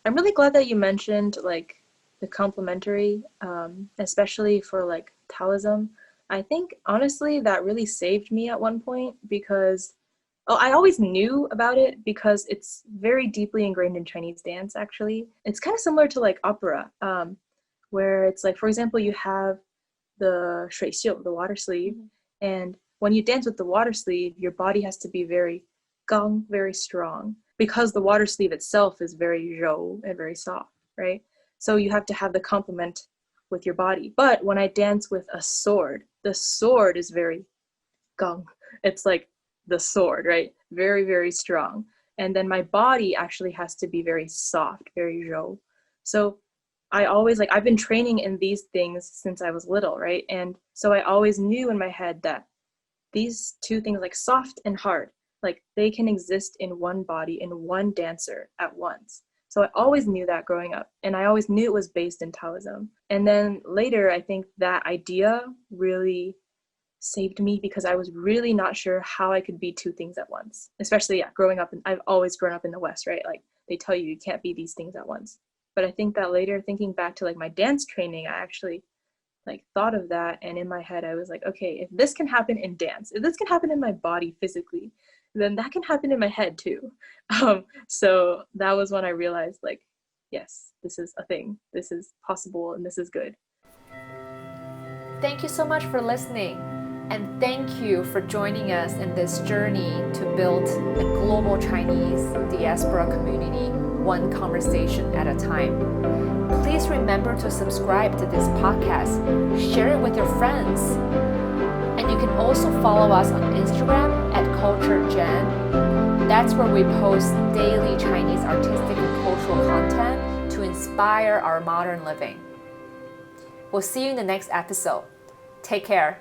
I'm really glad that you mentioned like the complementary, especially for like Taoism. I think honestly that really saved me at one point because I always knew about it because it's very deeply ingrained in Chinese dance actually. It's kind of similar to like opera, where it's like for example you have the 水袖, the water sleeve, and when you dance with the water sleeve, your body has to be very gang, very strong, because the water sleeve itself is very rou and very soft, right? So you have to have the complement with your body. But when I dance with a sword, the sword is very gang. It's like the sword, right? Very, very strong. And then my body actually has to be very soft, very rou. So I always like I've been training in these things since I was little, right? And so I always knew in my head that these two things, like soft and hard, like they can exist in one body, in one dancer at once. So I always knew that growing up, and I always knew it was based in Taoism. And then later, I think that idea really saved me because I was really not sure how I could be two things at once. Especially, yeah, growing up, and I've always grown up in the West, right? Like they tell you can't be these things at once. But I think that later, thinking back to like my dance training, I actually like thought of that, and in my head I was like, okay, if this can happen in dance, if this can happen in my body physically, then that can happen in my head too. So that was when I realized like, yes, this is a thing, this is possible, and this is good. Thank you so much for listening, and thank you for joining us in this journey to build a global Chinese diaspora community, one conversation at a time. Please remember to subscribe to this podcast, share it with your friends, and you can also follow us on Instagram at CulturedGen. That's where we post daily Chinese artistic and cultural content to inspire our modern living. We'll see you in the next episode. Take care.